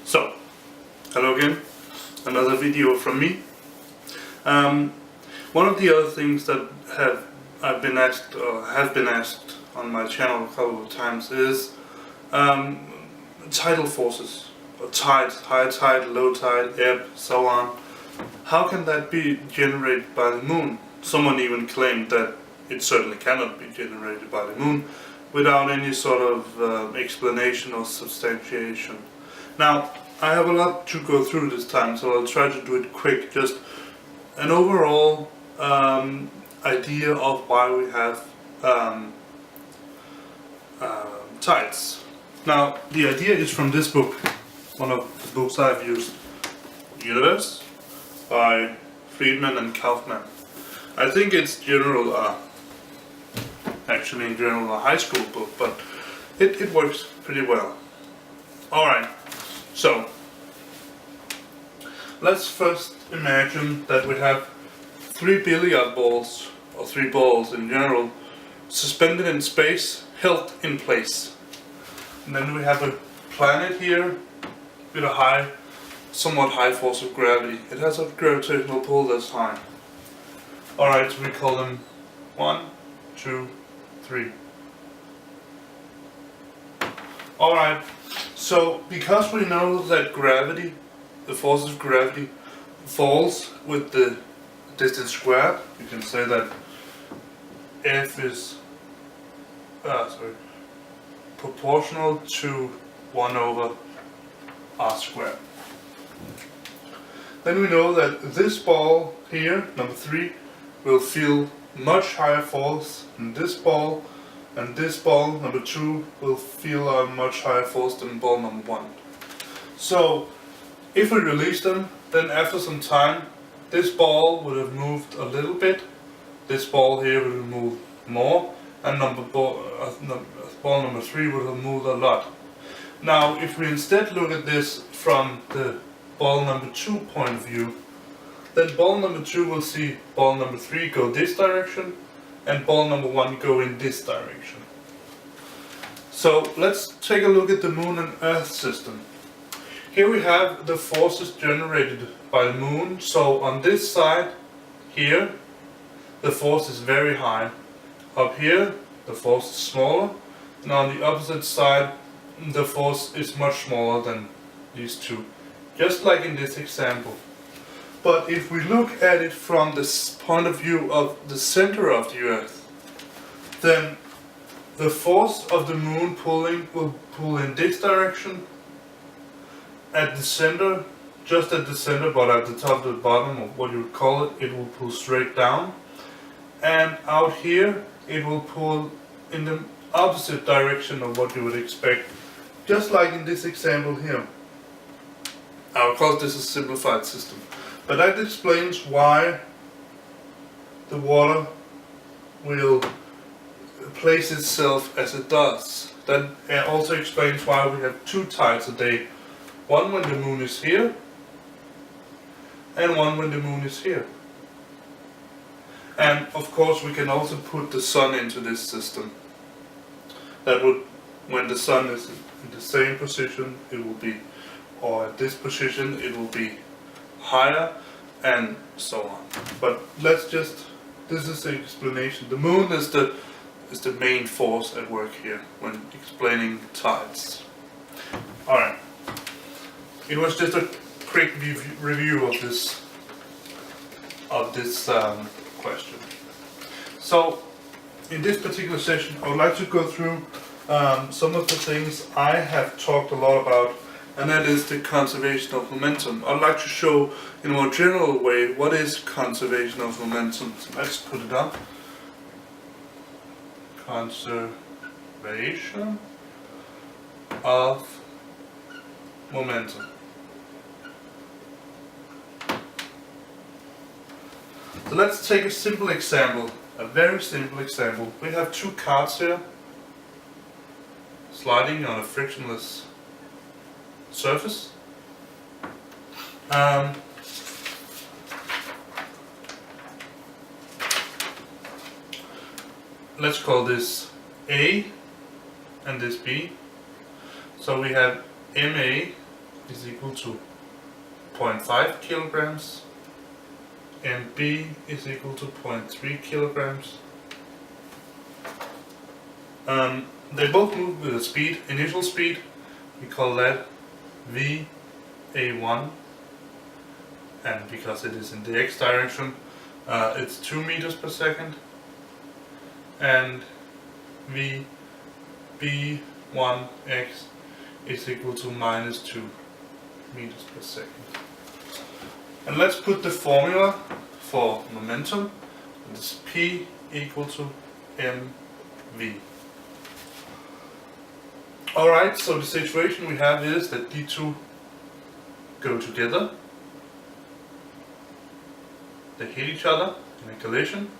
So, hello again, another video from me. One of the other things that have been asked on my channel a couple of times is tidal forces, or tides, high tide, low tide, ebb, so on. How can that be generated by the moon? Someone even claimed that it certainly cannot be generated by the moon without any sort of explanation or substantiation. Now, I have a lot to go through this time, so I'll try to do it quick. Just an overall idea of why we have tides. Now, the idea is from this book, one of the books I've used, Universe, by Friedman and Kaufman. I think it's actually in general a high school book, but it works pretty well. Alright, so let's first imagine that we have 3 billiard balls, or 3 balls in general, suspended in space, held in place. And then we have a planet here with a somewhat high force of gravity. It has a gravitational pull that's high. Alright, so we call them 1, 2, 3. Alright, so because we know that gravity, the force of gravity, falls with the distance squared, you can say that F is proportional to 1 over r squared. Then we know that this ball here, number 3, will feel much higher force than this ball, and this ball, number 2, will feel a much higher force than ball number 1. So, if we release them, then after some time, this ball would have moved a little bit, this ball here would have moved more, and ball number 3 would have moved a lot. Now, if we instead look at this from the ball number 2 point of view, then ball number 2 will see ball number 3 go this direction, and ball number 1 go in this direction. So let's take a look at the Moon and Earth system. Here we have the forces generated by the Moon. So on this side here, the force is very high. Up here, the force is smaller, and on the opposite side, the force is much smaller than these two, just like in this example. But if we look at it from the point of view of the center of the Earth, then the force of the Moon pulling will pull in this direction, at the center, just at the center, but at the top to the bottom, or what you would call it, it will pull straight down. And out here, it will pull in the opposite direction of what you would expect, just like in this example here. Of course, this is a simplified system, but that explains why the water will place itself as it does. That also explains why we have 2 tides a day. One when the moon is here, and one when the moon is here. And of course we can also put the sun into this system. That would, when the sun is in the same position, it will be, or at this position, it will be higher, and so on. But let's just, this is the explanation. The moon is the main force at work here when explaining tides. Alright. It was just a quick review of this question. So, in this particular session, I would like to go through some of the things I have talked a lot about, and that is the conservation of momentum. I'd like to show in a more general way what is conservation of momentum. So let's put it up. Conservation of momentum. So let's take a simple example, a very simple example. We have 2 cards here, sliding on a frictionless surface. Let's call this A and this B. So we have MA is equal to 0.5 kilograms, mb is equal to 0.3 kilograms. They both move with a speed, initial speed, we call that va1, and because it is in the x direction, it's 2 meters per second, and v(b)(1)x is equal to minus 2 meters per second. And let's put the formula for momentum. It's P equal to mv. Alright, so the situation we have is that these two go together. They hit each other in a collision.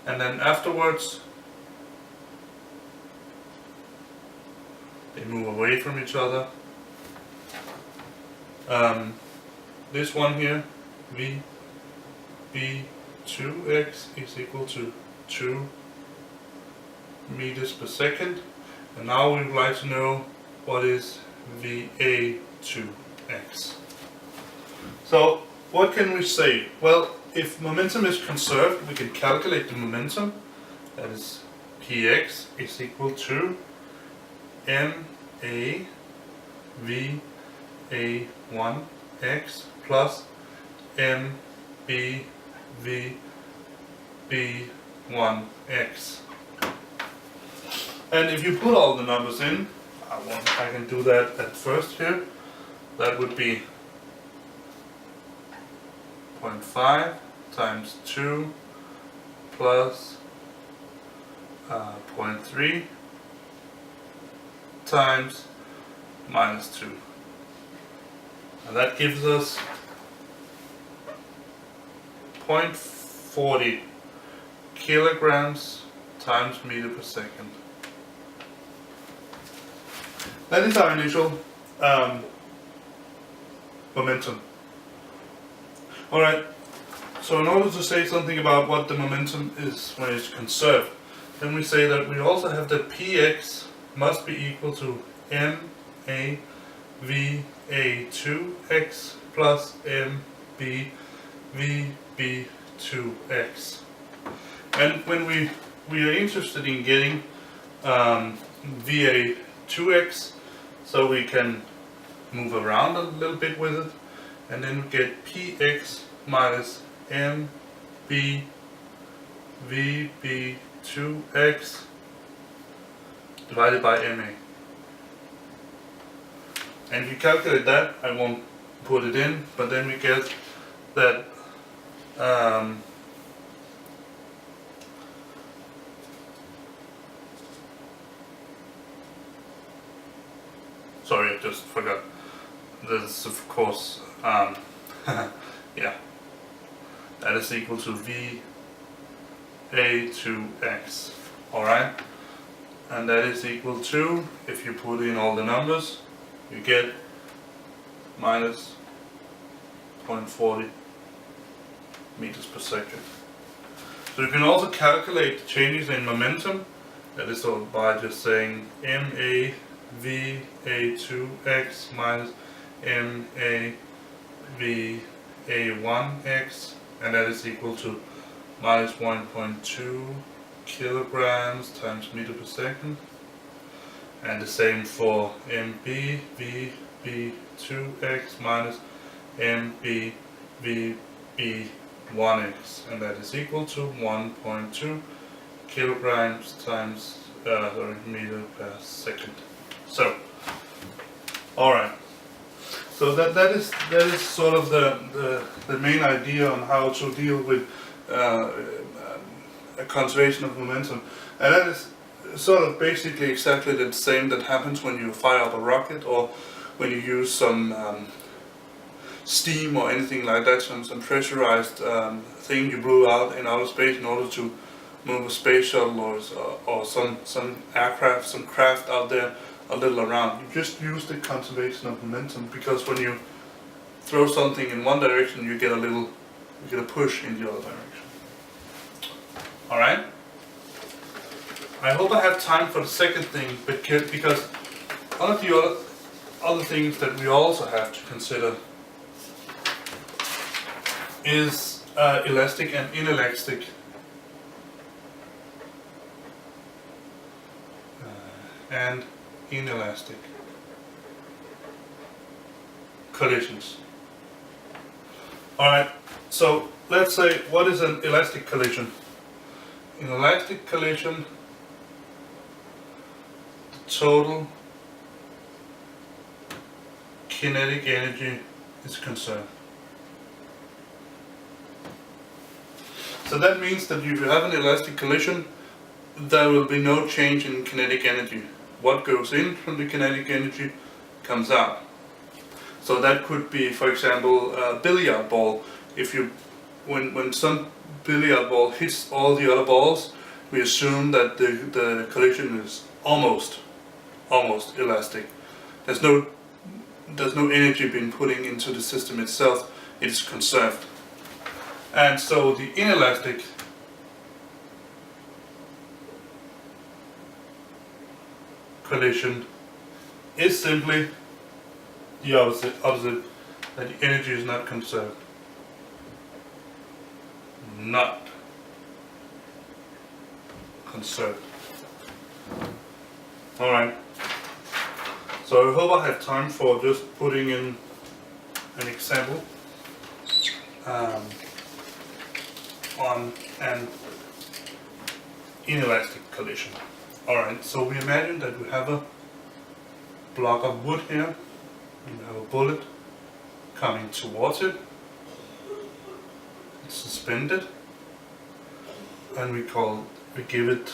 And then afterwards they move away from each other. This one here, v(b)(2)x is equal to 2 meters per second. And now we would like to know what is va(2)x. So what can we say? Well, if momentum is conserved, we can calculate the momentum. That is px is equal to ma(v)(a)(1)x plus mb(v)(b)(1)x. And if you put all the numbers in, I can do that at first here. That would be 0.5 times 2 plus 0.3 times minus 2. And that gives us 0.40 kilograms times meter per second. That is our initial momentum. Alright, so in order to say something about what the momentum is when it's conserved, then we say that we also have that px must be equal to ma(v)(a)(2)x plus mb(v)(b)(2)x. And when we are interested in getting va(2)x, so we can move around a little bit with it, and then we get px minus mb(v)(b)(2)x divided by ma. And if you calculate that, I won't put it in, but then we get that sorry, I just forgot. This is of course yeah, that is equal to va(2)x. Alright, and that is equal to, if you put in all the numbers, you get minus 0.40 meters per second. So you can also calculate the changes in momentum. That is all by just saying ma(v)(a)(2)x minus ma(v)(a)(1)x, and that is equal to minus 1.2 kilograms times meter per second. And the same for mb(v)(b)(2)x minus mb(v)(b)(1)x, and that is equal to 1.2 kilograms times meter per second. So, all right. So that is sort of the main idea on how to deal with a conservation of momentum, and that is sort of basically exactly the same that happens when you fire up a rocket, or when you use some steam or anything like that, some pressurized thing you blew out in outer space in order to move a space shuttle or some aircraft, some craft out there a little around. You just use the conservation of momentum, because when you throw something in one direction, you get a push in the other direction. All right. I hope I have time for the second thing, because one of the other things that we also have to consider is elastic and inelastic collisions. Alright, so let's say, what is an elastic collision? In elastic collision, the total kinetic energy is conserved. So that means that if you have an elastic collision, there will be no change in kinetic energy. What goes in from the kinetic energy comes out. So that could be, for example, a billiard ball. If you, when some billiard ball hits all the other balls, we assume that the collision is almost elastic. There's no energy being put into the system itself. It is conserved. And so the inelastic collision is simply the opposite, that the energy is not conserved. Not conserved. Alright. So I hope I have time for just putting in an example on an inelastic collision. Alright, so we imagine that we have a block of wood here, and we have a bullet coming towards it. It's suspended, and we give it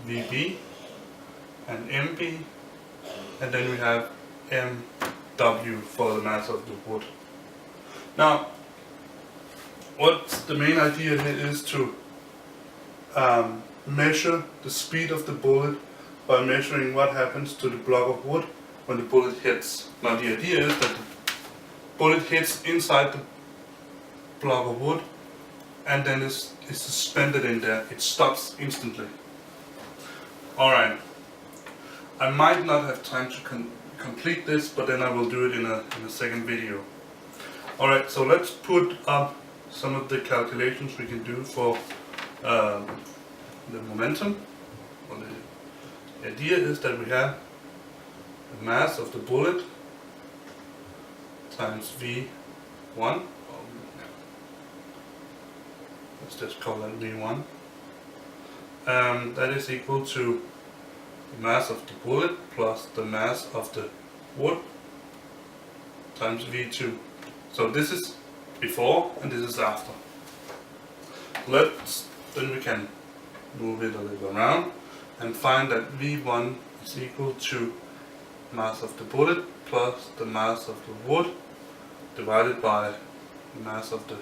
VB and MB, and then we have MW for the mass of the wood. Now, what's the main idea here is to measure the speed of the bullet by measuring what happens to the block of wood when the bullet hits. Now the idea is that the bullet hits inside the block of wood and then is suspended in there. It stops instantly. Alright, I might not have time to complete this, but then I will do it in a second video. Alright, so let's put up some of the calculations we can do for the momentum. Well, the idea is that we have the mass of the bullet times V1. Let's just call that V1. That is equal to the mass of the bullet plus the mass of the wood times V2. So this is before and this is after. Then we can move it a little around and find that V1 is equal to mass of the bullet plus the mass of the wood divided by the mass of the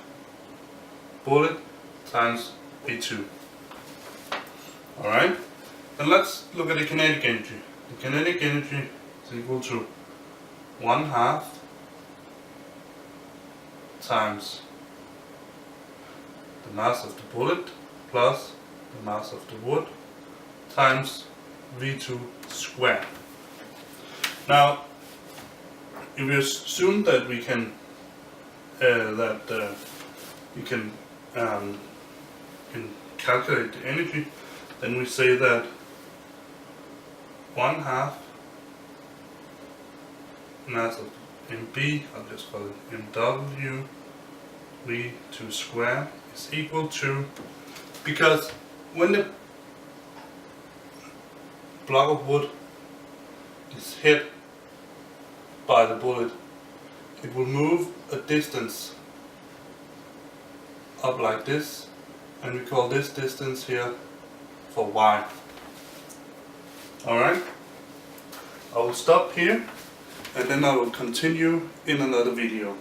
bullet times V2. Alright, then let's look at the kinetic energy. The kinetic energy is equal to 1/2 times the mass of the bullet plus the mass of the wood times V2 squared. Now, if we assume that we can calculate the energy, then we say that 1/2 mass of MB, I'll just call it MW, V2 squared is equal to, because when the block of wood is hit by the bullet, it will move a distance up like this, and we call this distance here for Y. Alright, I will stop here and then I will continue in another video.